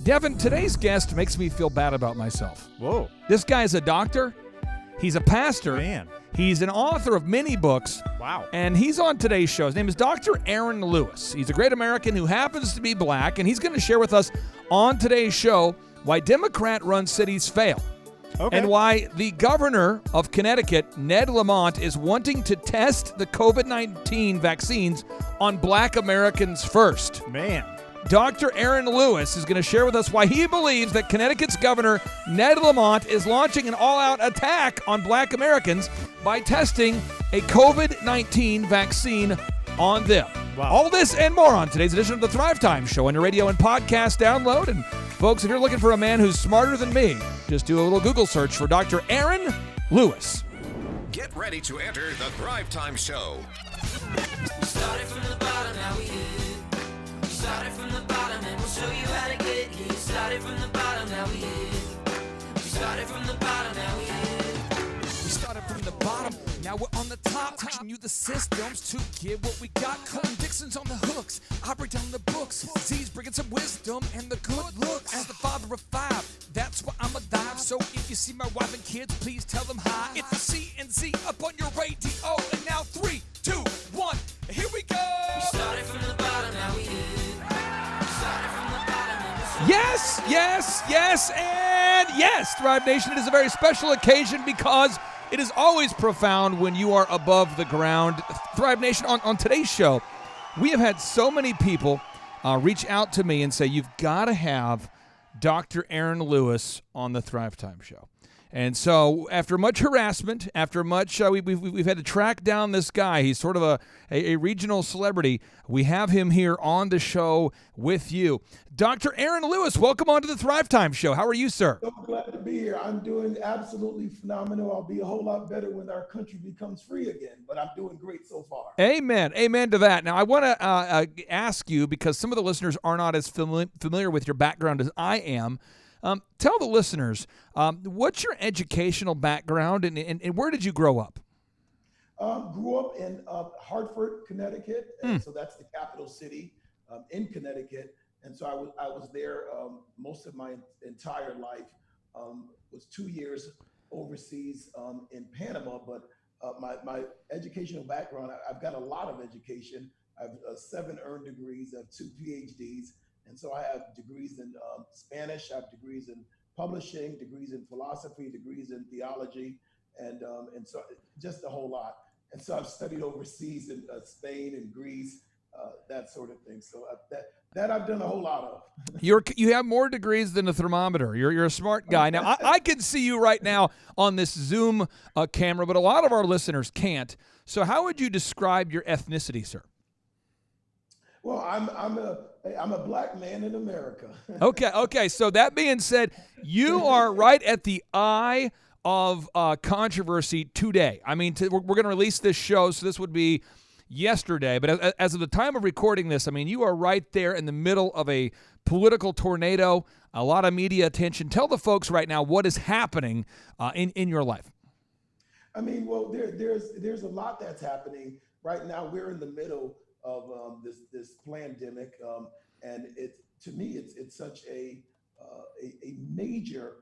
Devin, today's guest makes me feel bad about myself. Whoa. This guy's a doctor. He's a pastor. Man. He's an author of many books. Wow. And he's on today's show. His name is Dr. Aaron Lewis. He's a great American who happens to be black, and he's going to share with us on today's show why Democrat-run cities fail. Okay. And why the governor of Connecticut, Ned Lamont, is wanting to test the COVID-19 vaccines on black Americans first. Man. Dr. Aaron Lewis is going to share with us why he believes that Connecticut's Governor Ned Lamont is launching an all-out attack on black Americans by testing a COVID-19 vaccine on them. Wow. All this and more on today's edition of the Thrive Time Show on your radio and podcast download. And folks, if you're looking for a man who's smarter than me, just do a little Google search for Dr. Aaron Lewis. Get ready to enter the Thrive Time Show. We started from the bottom, now we here. We started from the bottom and we'll show you how to get here. Started from the bottom, now we here. We started from the bottom, now we here. We started from the bottom, now we're on the top. Teaching you the systems to get what we got. Colton Dixon's on the hooks, I break down the books. Z's bringing some wisdom and the good looks. As the father of five, that's why I'm alive. So if you see my wife and kids, please tell them hi. It's the C&Z up on your radio. And now 3, 2, 1, here we go. We started from the bottom, now we here. We started from the bottom and we'll show Yes, yes, yes, and yes, Thrive Nation, it is a very special occasion because it is always profound when you are above the ground. Thrive Nation, on today's show, we have had so many people reach out to me and say, you've got to have Dr. Aaron Lewis on the Thrive Time Show. And so after much harassment, after much, we've had to track down this guy. He's sort of a regional celebrity. We have him here on the show with you. Dr. Aaron Lewis, welcome on to the Thrive Time Show. How are you, sir? So glad to be here. I'm doing absolutely phenomenal. I'll be a whole lot better when our country becomes free again, but I'm doing great so far. Amen. Amen to that. Now, I want to ask you, because some of the listeners are not as familiar with your background as I am, tell the listeners, what's your educational background and where did you grow up? Grew up in Hartford, Connecticut, and so that's the capital city in Connecticut. And so I was there most of my entire life. Was 2 years overseas in Panama, but my educational background, I've got a lot of education. I have 7 earned degrees, I have 2 PhDs. And so I have degrees in Spanish, I have degrees in publishing, degrees in philosophy, degrees in theology, and so just a whole lot. And so I've studied overseas in Spain and Greece, that sort of thing. So that I've done a whole lot of. You have more degrees than a thermometer. You're a smart guy. Now, I can see you right now on this Zoom camera, but a lot of our listeners can't. So how would you describe your ethnicity, sir? Well, I'm a black man in America. Okay. So that being said, you are right at the eye of controversy today. I mean, we're going to release this show, so this would be yesterday. But as of the time of recording this, I mean, you are right there in the middle of a political tornado, a lot of media attention. Tell the folks right now what is happening in your life. I mean, well, there's a lot that's happening right now. We're in the middle of this pandemic, and to me it's such a major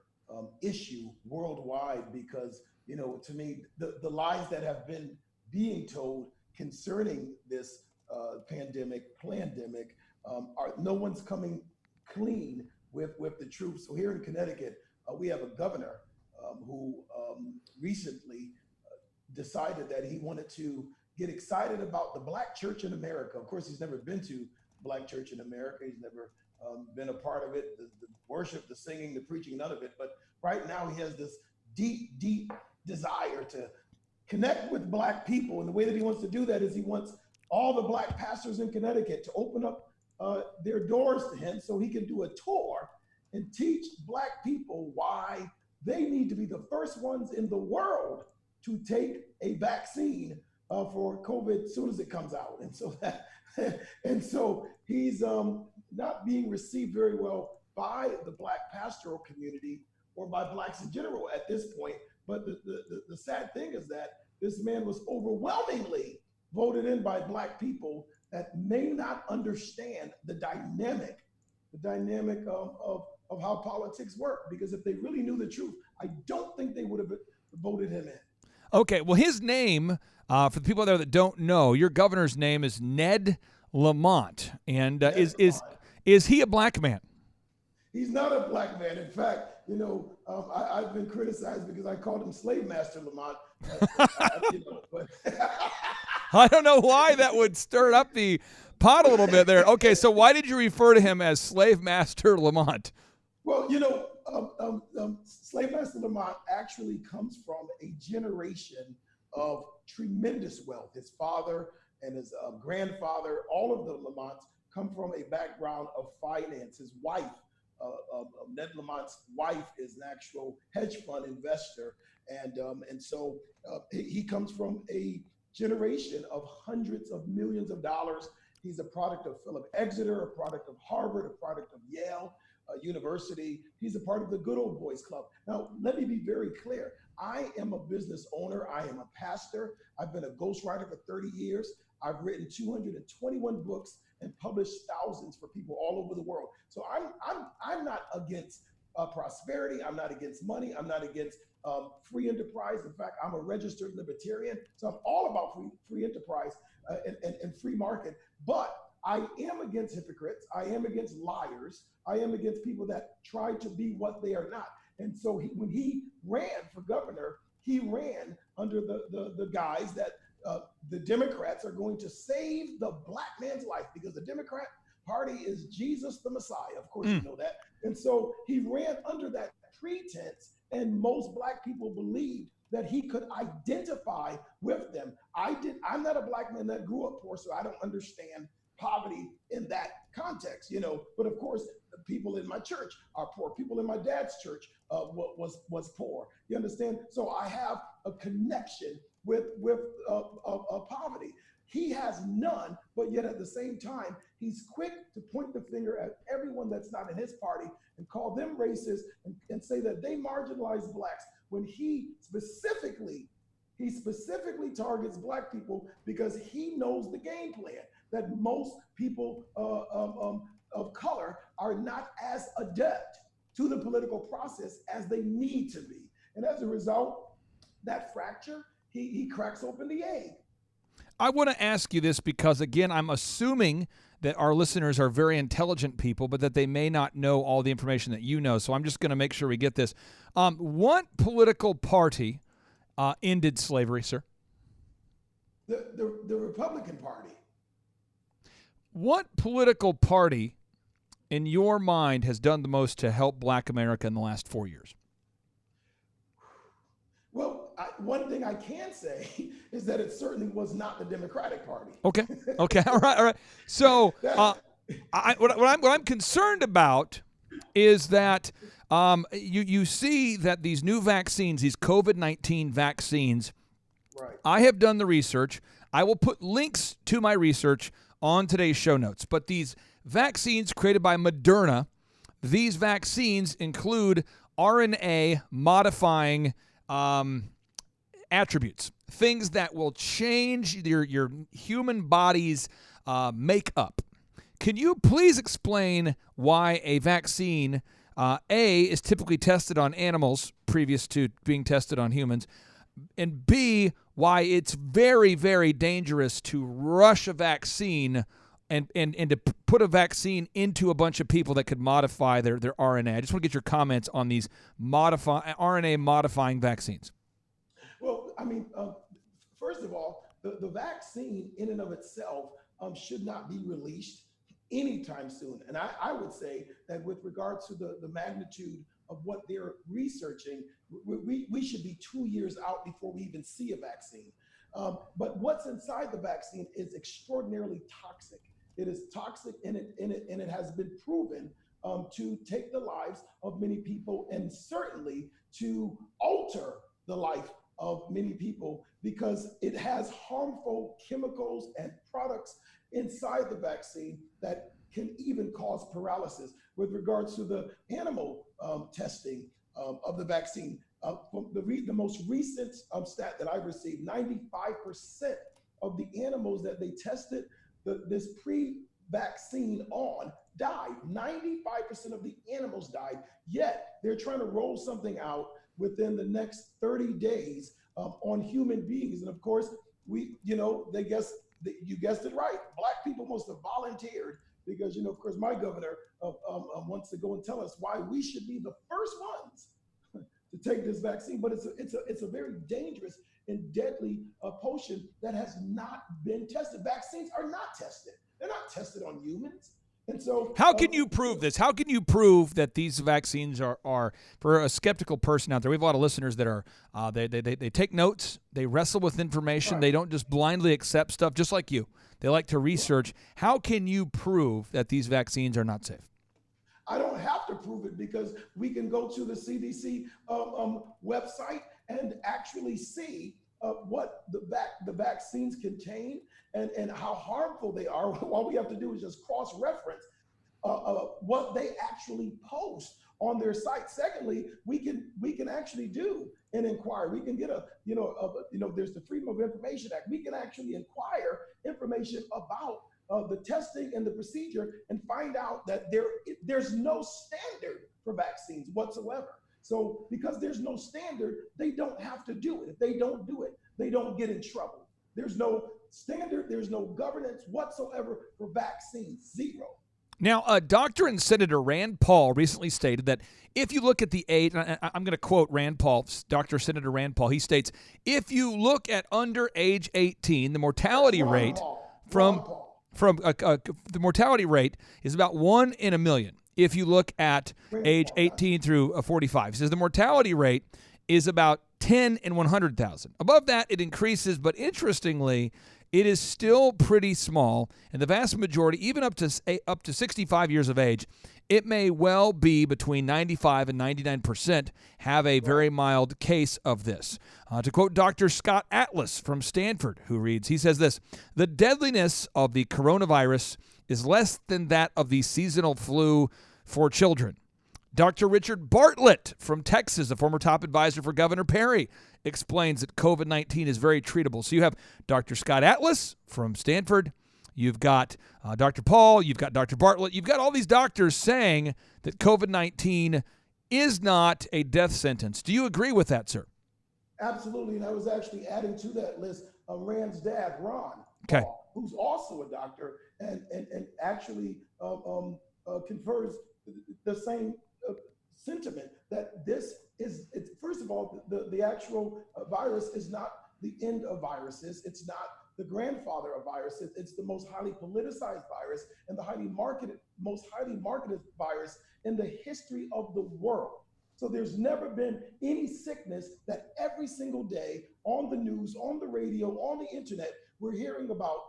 issue worldwide because to me the lies that have been being told concerning this pandemic are no one's coming clean with the truth. So here in Connecticut, we have a governor who recently decided that he wanted to get excited about the Black church in America. Of course, he's never been to Black church in America. He's never been a part of it, the worship, the singing, the preaching, none of it. But right now he has this deep desire to connect with Black people. And the way that he wants to do that is he wants all the Black pastors in Connecticut to open up their doors to him so he can do a tour and teach Black people why they need to be the first ones in the world to take a vaccine for COVID as soon as it comes out. And so he's not being received very well by the Black pastoral community or by Blacks in general at this point. But the sad thing is that this man was overwhelmingly voted in by Black people that may not understand the dynamic the dynamic of how politics work. Because if they really knew the truth, I don't think they would have voted him in. Okay, well, his name, for the people out there that don't know, your governor's name is Ned Lamont. And is he a black man? He's not a black man. In fact, I've been criticized because I called him Slave Master Lamont. But I don't know why that would stir up the pot a little bit there. Okay, so why did you refer to him as Slave Master Lamont? Well, Slave Master Lamont actually comes from a generation of tremendous wealth. His father and his grandfather, all of the Lamonts, come from a background of finance. His wife, Ned Lamont's wife, is an actual hedge fund investor, and so he comes from a generation of hundreds of millions of dollars. He's a product of Philip Exeter, a product of Harvard, a product of Yale University. He's a part of the Good Old Boys Club. Now, let me be very clear. I am a business owner. I am a pastor. I've been a ghostwriter for 30 years. I've written 221 books and published thousands for people all over the world. So I'm not against prosperity. I'm not against money. I'm not against free enterprise. In fact, I'm a registered libertarian. So I'm all about free enterprise and free market. But I am against hypocrites. I am against liars. I am against people that try to be what they are not. And so when he ran for governor, he ran under the guise that the Democrats are going to save the black man's life, because the Democrat Party is Jesus the Messiah. Of course, you know that. And so he ran under that pretense, and most black people believed that he could identify with them. I'm not a black man that grew up poor, so I don't understand poverty in that context, But of course, the people in my church are poor. People in my dad's church was poor. You understand? So I have a connection with poverty. He has none, but yet at the same time, he's quick to point the finger at everyone that's not in his party and call them racist and say that they marginalize blacks, when he specifically targets black people because he knows the game plan, that most people of color are not as adept to the political process as they need to be. And as a result, that fracture, he cracks open the egg. I want to ask you this because, again, I'm assuming that our listeners are very intelligent people, but that they may not know all the information that you know. So I'm just going to make sure we get this. What political party ended slavery, sir? The Republican Party. What political party, in your mind, has done the most to help black America in the last 4 years? Well, one thing I can say is that it certainly was not the Democratic Party. Okay. All right. So what I'm concerned about is that you see that these new vaccines, these COVID-19 vaccines, right. I have done the research. I will put links to my research on today's show notes. But these vaccines created by Moderna, these vaccines include RNA modifying attributes, things that will change your human body's makeup. Can you please explain why a vaccine, A, is typically tested on animals previous to being tested on humans, and B, why it's very, very dangerous to rush a vaccine and to put a vaccine into a bunch of people that could modify their RNA? I just want to get your comments on these RNA modifying vaccines. Well, I mean, first of all, the vaccine in and of itself should not be released anytime soon. And I would say that with regards to the magnitude of what they're researching, we should be 2 years out before we even see a vaccine. But what's inside the vaccine is extraordinarily toxic. It is toxic, and it has been proven to take the lives of many people, and certainly to alter the life of many people, because it has harmful chemicals and products inside the vaccine that can even cause paralysis. With regards to the animal testing of the vaccine, from the most recent stat that I've received, 95% of the animals that they tested this pre-vaccine on died. 95% of the animals died. Yet they're trying to roll something out within the next 30 days on human beings. And of course, they guess, you guessed it right. Black people must have volunteered because, of course, my governor wants to go and tell us why we should be the first ones to take this vaccine. But it's a very dangerous and deadly potion that has not been tested. Vaccines are not tested. They're not tested on humans. And so, how can you prove this? How can you prove that these vaccines are for a skeptical person out there? We have a lot of listeners that are they take notes, they wrestle with information, right. They don't just blindly accept stuff, just like you. They like to research. How can you prove that these vaccines are not safe? I don't have to prove it because we can go to the CDC website and actually see what the vaccines contain and how harmful they are. All we have to do is just cross-reference what they actually post on their site. Secondly, we can actually do an inquiry. We can get there's the Freedom of Information Act. We can actually inquire information about the testing and the procedure and find out that there's no standard for vaccines whatsoever. So because there's no standard, they don't have to do it. If they don't do it, they don't get in trouble. There's no standard, there's no governance whatsoever for vaccines, zero. Now, Dr. and Senator Rand Paul recently stated that if you look at the age, I'm going to quote Rand Paul, Dr. Senator Rand Paul, he states, if you look at under age 18, the mortality rate the mortality rate is about 1 in a million. If you look at age 18 through 45, he says the mortality rate is about 10 in 100,000. Above that, it increases, but interestingly, it is still pretty small, and the vast majority, even up to 65 years of age, it may well be between 95 and 99% have a very mild case of this. To quote Dr. Scott Atlas from Stanford, who reads, he says this, the deadliness of the coronavirus is less than that of the seasonal flu for children. Dr. Richard Bartlett from Texas, a former top advisor for Governor Perry, explains that COVID-19 is very treatable. So you have Dr. Scott Atlas from Stanford, you've got Dr. Paul, you've got Dr. Bartlett, you've got all these doctors saying that COVID-19 is not a death sentence. Do you agree with that, sir? Absolutely, and I was actually adding to that list Rand's dad, Ron, okay, who's also a doctor and actually confers the same sentiment that this is, first of all, the actual virus is not the end of viruses. It's not the grandfather of viruses. It's the most highly politicized virus and the most highly marketed virus in the history of the world. So there's never been any sickness that every single day on the news, on the radio, on the internet, we're hearing about,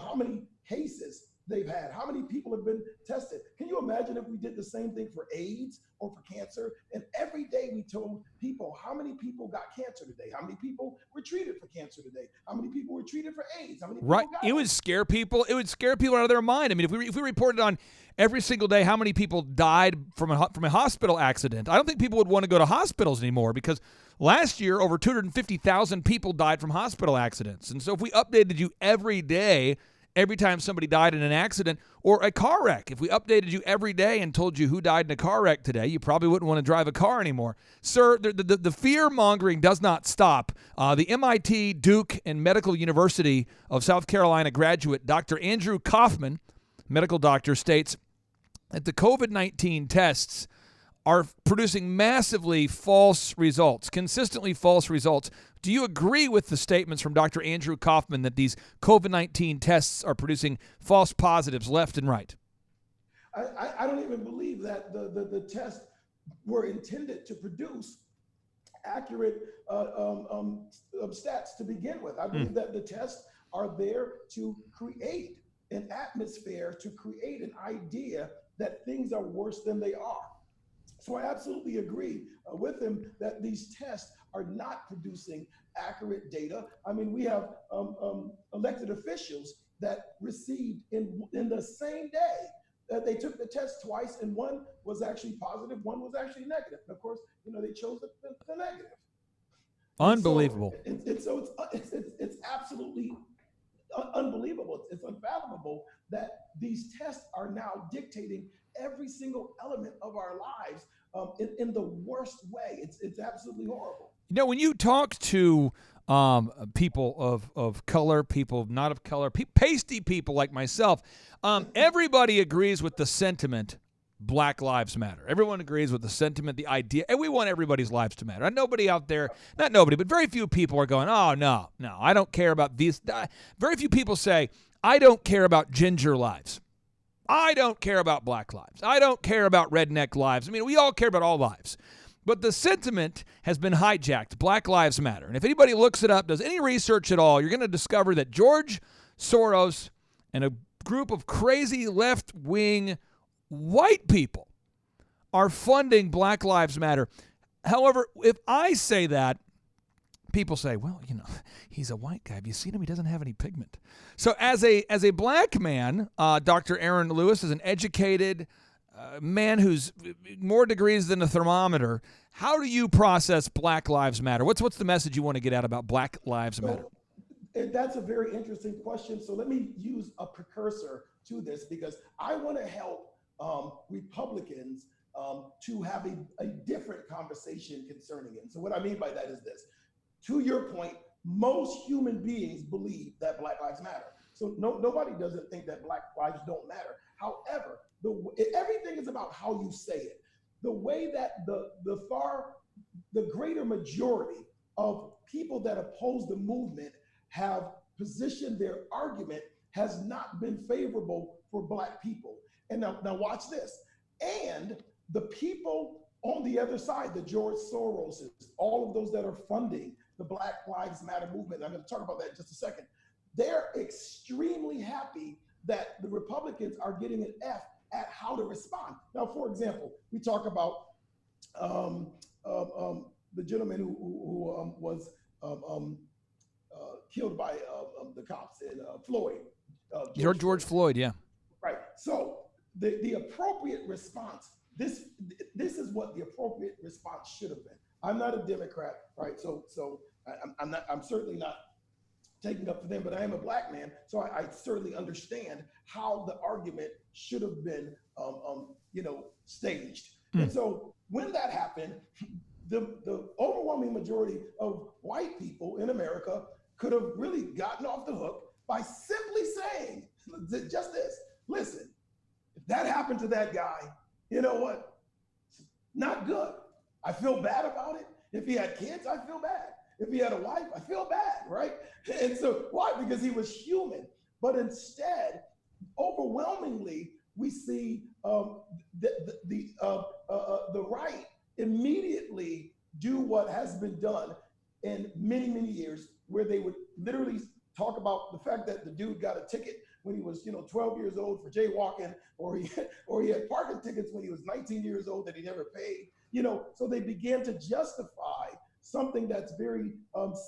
how many cases they've had, how many people have been tested. Can you imagine if we did the same thing for AIDS or for cancer? And every day we told people how many people got cancer today, how many people were treated for cancer today, how many people were treated for AIDS, how many people got it would scare people. It would scare people out of their mind. I mean, if we reported on every single day how many people died from a hospital accident, I don't think people would want to go to hospitals anymore because last year over 250,000 people died from hospital accidents. And so if we updated you every day, every time somebody died in an accident or a car wreck, if we updated you every day and told you who died in a car wreck today, you probably wouldn't want to drive a car anymore. Sir, the fear-mongering does not stop. The MIT, Duke, and Medical University of South Carolina graduate Dr. Andrew Kaufman, medical doctor, states that the COVID-19 tests are producing massively false results, consistently false results. Do you agree with the statements from Dr. Andrew Kaufman that these COVID-19 tests are producing false positives left and right? I don't even believe that the tests were intended to produce accurate stats to begin with. I believe that the tests are there to create an atmosphere, to create an idea that things are worse than they are. So I absolutely agree with him that these tests are not producing accurate data. I mean, we have elected officials that received in the same day that they took the test twice, and one was actually positive, one was actually negative. And of course, they chose the negative. Unbelievable. So it's absolutely unbelievable. It's unfathomable that these tests are now dictating every single element of our lives in the worst way. It's absolutely horrible. When you talk to people of color, people not of color, pasty people like myself, everybody agrees with the sentiment. Black Lives Matter. Everyone agrees with the sentiment, the idea, and we want everybody's lives to matter. And nobody out there, not nobody, but very few people are going, oh, no, I don't care about these. Very few people say, I don't care about ginger lives. I don't care about black lives. I don't care about redneck lives. I mean, we all care about all lives. But the sentiment has been hijacked. Black Lives Matter. And if anybody looks it up, does any research at all, you're going to discover that George Soros and a group of crazy left-wing white people are funding Black Lives Matter. However, if I say that, people say, well, he's a white guy. Have you seen him? He doesn't have any pigment. So as a black man, Dr. Aaron Lewis is an educated man who's more degrees than a thermometer. How do you process Black Lives Matter? What's the message you want to get out about Black Lives Matter? That's a very interesting question. So let me use a precursor to this because I want to help Republicans to have a different conversation concerning it. So what I mean by that is this. To your point, most human beings believe that Black Lives Matter. So nobody doesn't think that Black lives don't matter. However, everything is about how you say it. The way that the greater majority of people that oppose the movement have positioned their argument has not been favorable for Black people. And now watch this. And the people on the other side, the George Soroses, all of those that are funding the Black Lives Matter movement, I'm going to talk about that in just a second, they're extremely happy that the Republicans are getting an F at how to respond. Now, for example, we talk about the gentleman who was killed by the cops in Floyd. George Floyd, yeah. Right. So the appropriate response, this is what the appropriate response should have been. I'm not a Democrat, right? So I'm certainly not taking up for them, but I am a Black man, so I certainly understand how the argument should have been, staged. And so when that happened, the overwhelming majority of white people in America could have really gotten off the hook by simply saying just this: listen, if that happened to that guy, you know what? Not good. I feel bad about it. If he had kids, I feel bad. If he had a wife, I feel bad, right? And so why? Because he was human. But instead, overwhelmingly, we see the right immediately do what has been done in many, many years, where they would literally talk about the fact that the dude got a ticket when he was 12 years old for jaywalking, or he had parking tickets when he was 19 years old that he never paid. So they began to justify something that's very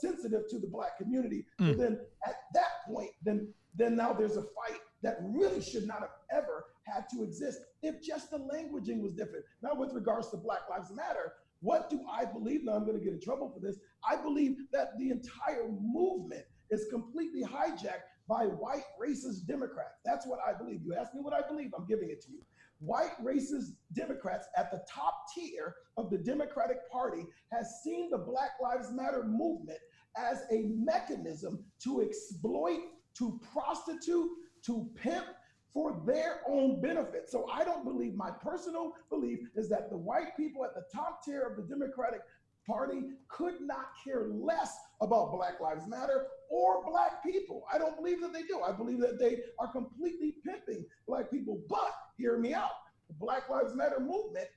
sensitive to the Black community. So then at that point, then now there's a fight that really should not have ever had to exist if just the languaging was different. Now, with regards to Black Lives Matter, what do I believe? Now I'm going to get in trouble for this. I believe that the entire movement is completely hijacked by white racist Democrats. That's what I believe. You ask me what I believe, I'm giving it to you. White racist Democrats at the top tier of the Democratic Party has seen the Black Lives Matter movement as a mechanism to exploit, to prostitute, to pimp for their own benefit. So I don't believe, my personal belief is that the white people at the top tier of the Democratic Party could not care less about Black Lives Matter or Black people. I don't believe that they do. I believe that they are completely pimping Black people. But hear me out. The Black Lives Matter movement,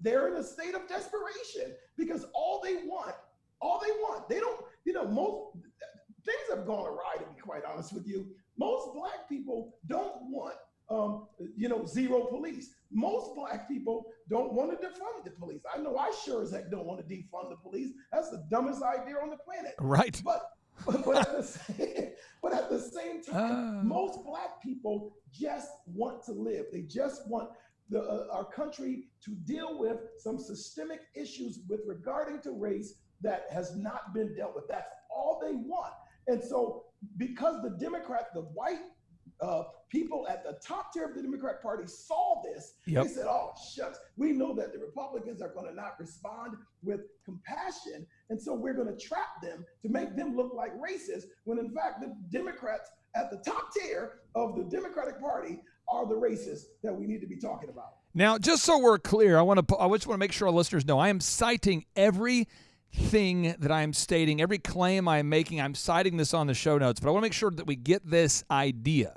they're in a state of desperation because all they want, they don't, most things have gone awry, to be quite honest with you. Most Black people don't want, zero police. Most Black people don't want to defund the police. I know I sure as heck don't want to defund the police. That's the dumbest idea on the planet. Right. But at the same time, most Black people just want to live. They just want our country to deal with some systemic issues with regarding to race that has not been dealt with. That's all they want. And so because the white people at the top tier of the Democratic Party saw this. Yep. They said, oh, shucks, we know that the Republicans are going to not respond with compassion. And so we're going to trap them to make them look like racists, when in fact, the Democrats at the top tier of the Democratic Party are the racists that we need to be talking about. Now, just so we're clear, I just want to make sure our listeners know I am citing everything that I'm stating, every claim I'm making. I'm citing this on the show notes, but I want to make sure that we get this idea.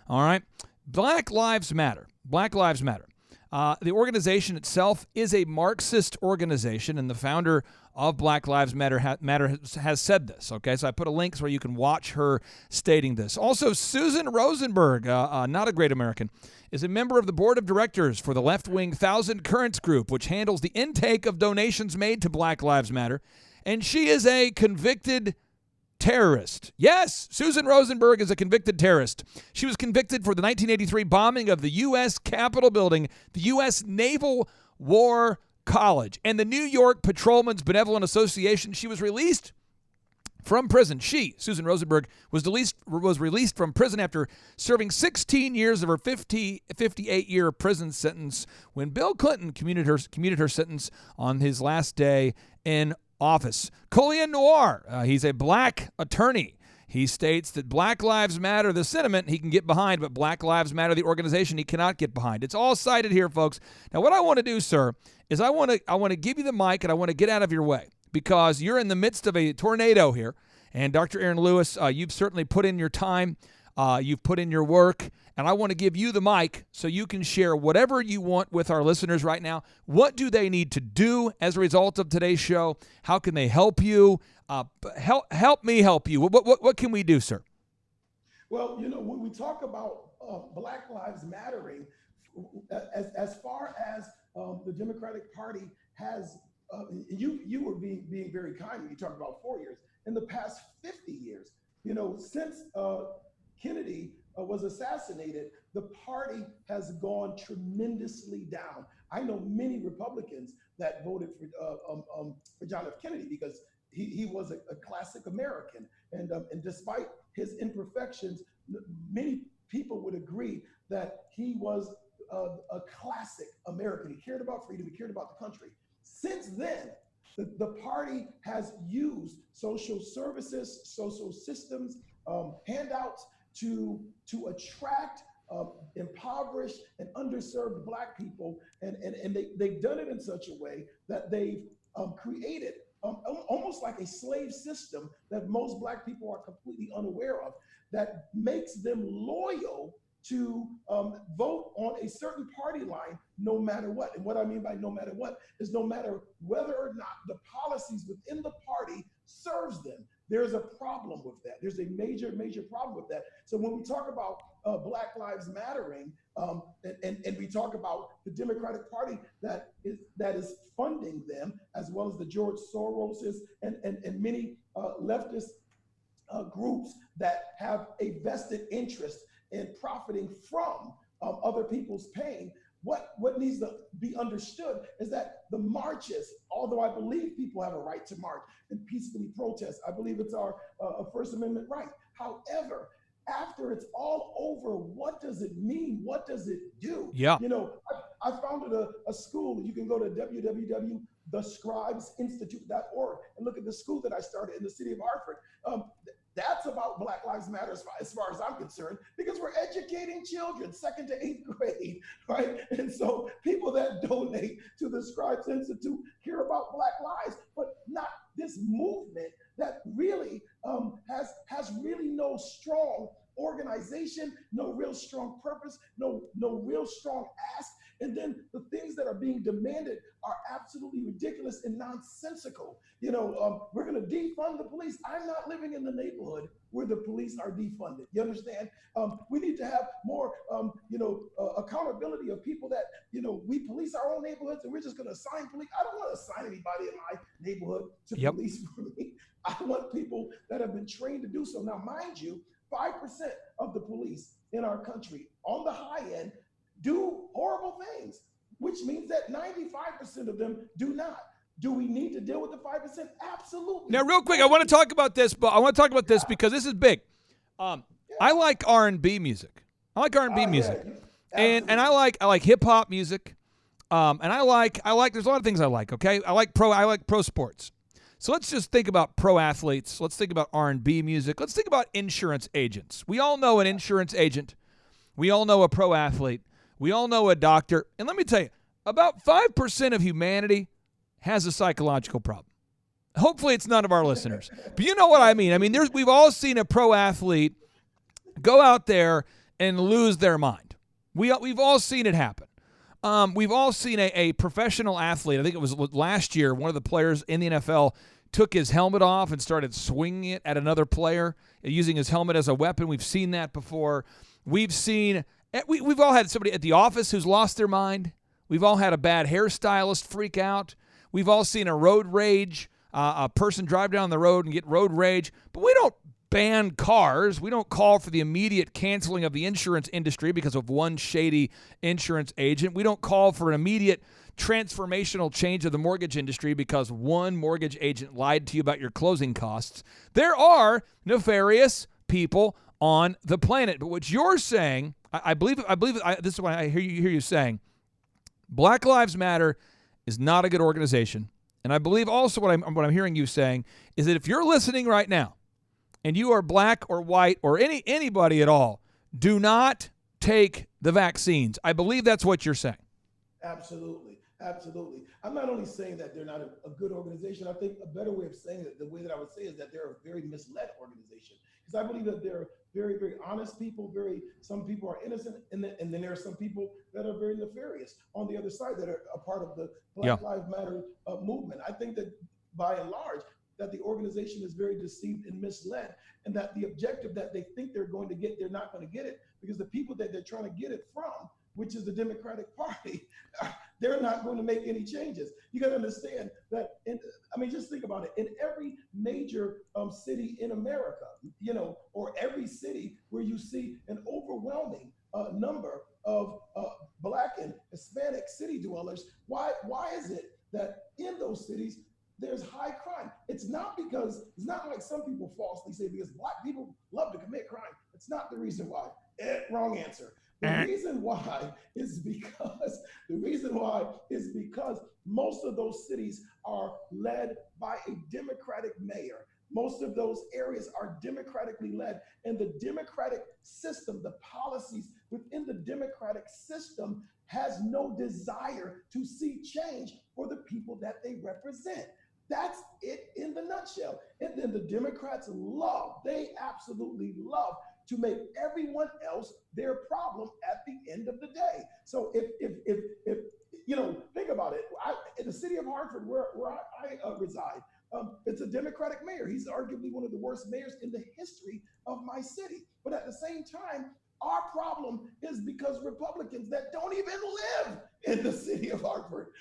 All right? Black Lives Matter. Black Lives Matter. The organization itself is a Marxist organization, and the founder of Black Lives Matter has said this. Okay, so I put a link where you can watch her stating this. Also, Susan Rosenberg, not a great American, is a member of the board of directors for the left-wing Thousand Currents Group, which handles the intake of donations made to Black Lives Matter, and she is a convicted terrorist. Yes, Susan Rosenberg is a convicted terrorist. She was convicted for the 1983 bombing of the U.S. Capitol building, the U.S. Naval War College, and the New York Patrolmen's Benevolent Association. She was released from prison. Susan Rosenberg, was released from prison after serving 16 years of her 58-year prison sentence when Bill Clinton commuted her sentence on his last day in office. Collier Noir, he's a black attorney. He states that Black Lives Matter, the sentiment, he can get behind, but Black Lives Matter, the organization, he cannot get behind. It's all cited here, folks. Now, what I want to do, sir, is I want to give you the mic, and I want to get out of your way, because you're in the midst of a tornado here. And Dr. Aaron Lewis, you've certainly put in your time. You've put in your work. And I want to give you the mic so you can share whatever you want with our listeners right now. What do they need to do as a result of today's show? How can they help you? Help me help you. What can we do, sir? Well, when we talk about Black Lives Mattering, as far as the Democratic Party has, you were being very kind when you talked about 4 years. In the past 50 years, since Kennedy was assassinated, the party has gone tremendously down. I know many Republicans that voted for John F. Kennedy because he was a classic American, and despite his imperfections, many people would agree that he was a classic American. He cared about freedom. He cared about the country. Since then, the party has used social services, social systems, handouts to attract impoverished and underserved Black people, and they've done it in such a way that they've created almost like a slave system that most Black people are completely unaware of, that makes them loyal to vote on a certain party line no matter what. And what I mean by no matter what is no matter whether or not the policies within the party serves them. There's a problem with that. There's a major, major problem with that. So when we talk about Black Lives Mattering, and we talk about the Democratic Party that is funding them, as well as the George Soroses and many leftist groups that have a vested interest in profiting from other people's pain, what needs to be understood is that the marches, although I believe people have a right to march and peacefully protest, I believe it's our First Amendment right. However, after it's all over, what does it mean? What does it do? Yeah. I founded a school. You can go to www.thescribesinstitute.org and look at the school that I started in the city of Hartford. That's about Black Lives Matter as far as I'm concerned, because we're educating children 2nd to 8th grade, right? And so people that donate to the Scribes Institute hear about Black lives, but not this movement that really has really no strong organization, no real strong purpose, no real strong ask. And then the things that are being demanded are absolutely ridiculous and nonsensical. We're going to defund the police. I'm not living in the neighborhood where the police are defunded. You understand? We need to have more, accountability of people that, we police our own neighborhoods and we're just going to assign police. I don't want to assign anybody in my neighborhood to police for me. I want people that have been trained to do so. Now, mind you, 5% of the police in our country on the high end do horrible things, which means that 95% of them do not. Do we need to deal with the 5%? Absolutely. Now, real quick, I want to talk about this, because this is big. I like R&B music. I like R&B music. Yeah, and I like hip hop music. And I like there's a lot of things I like, okay? I like pro sports. So let's just think about pro athletes. Let's think about R&B music. Let's think about insurance agents. We all know an insurance agent. We all know a pro athlete. We all know a doctor. And let me tell you, about 5% of humanity has a psychological problem. Hopefully it's none of our listeners. But you know what I mean. I mean, we've all seen a pro athlete go out there and lose their mind. We've all seen it happen. We've all seen a professional athlete. I think it was last year, one of the players in the NFL took his helmet off and started swinging it at another player, using his helmet as a weapon. We've seen that before. We've all had somebody at the office who's lost their mind. We've all had a bad hairstylist freak out. We've all seen a road rage, a person drive down the road and get road rage. But we don't ban cars. We don't call for the immediate canceling of the insurance industry because of one shady insurance agent. We don't call for an immediate transformational change of the mortgage industry because one mortgage agent lied to you about your closing costs. There are nefarious people on the planet. But what you're saying, I believe this is what I hear you saying. Black Lives Matter is not a good organization. And I believe also what I'm hearing you saying is that if you're listening right now, and you are black or white or anybody at all, do not take the vaccines. I believe that's what you're saying. Absolutely. I'm not only saying that they're not a good organization. I think a better way of saying it, the way that I would say is that they're a very misled organization. Because I believe that they're very, very honest people. Some people are innocent, and then there are some people that are very nefarious on the other side that are a part of the Black Lives Matter movement. I think that by and large, that the organization is very deceived and misled, and that the objective that they think they're going to get, they're not going to get it, because the people that they're trying to get it from, which is the Democratic Party, they're not going to make any changes. You got to understand that, just think about it. In every major city in America, or every city where you see an overwhelming number of Black and Hispanic city dwellers, why is it that in those cities, there's high crime? It's not like some people falsely say because Black people love to commit crime. It's not the reason why. Wrong answer. The reason why is because most of those cities are led by a Democratic mayor. Most of those areas are democratically led, and the democratic system, the policies within the democratic system has no desire to see change for the people that they represent. That's it in the nutshell. And then the Democrats they absolutely love to make everyone else their problem at the end of the day. So if think about it, in the city of Hartford, where I reside, it's a Democratic mayor. He's arguably one of the worst mayors in the history of my city. But at the same time, our problem is because Republicans that don't even live in the city of Hartford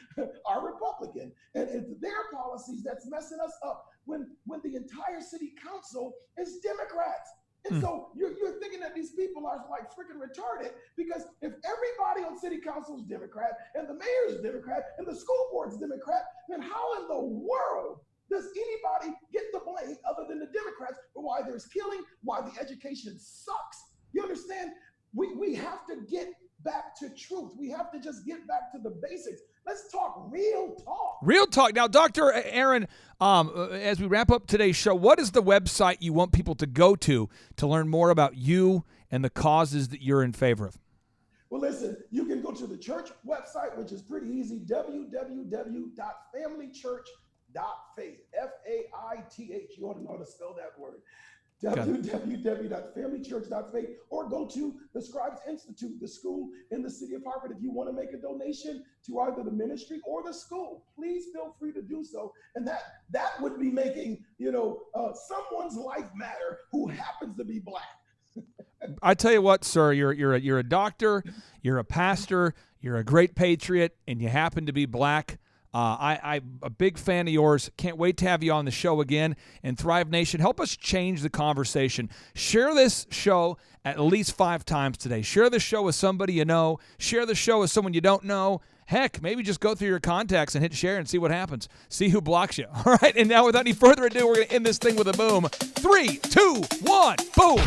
are Republican. And it's their policies that's messing us up when the entire city council is Democrats. And so you're thinking that these people are like freaking retarded, because if everybody on city council is Democrat and the mayor is Democrat and the school board's Democrat, then how in the world does anybody get the blame other than the Democrats for why there's killing, why the education sucks? You understand? We have to get back to truth. We have to just get back to the basics. Let's talk real talk. Real talk. Now, Dr. Aaron, as we wrap up today's show, what is the website you want people to go to learn more about you and the causes that you're in favor of? Well, listen, you can go to the church website, which is pretty easy, www.familychurch.faith, F-A-I-T-H. You ought to know how to spell that word. www.familychurch.faith, or go to the Scribes Institute, the school in the city of Hartford. If you want to make a donation to either the ministry or the school, please feel free to do so. And that would be making, someone's life matter who happens to be Black. I tell you what, sir, you're a doctor, you're a pastor, you're a great patriot, and you happen to be Black. I'm a big fan of yours. Can't wait to have you on the show again. And Thrive Nation, help us change the conversation. Share this show at least 5 times today. Share the show with somebody you know. Share the show with someone you don't know. Heck, maybe just go through your contacts and hit share and see what happens. See who blocks you. All right, and now without any further ado, we're going to end this thing with a boom. 3, 2, 1, boom.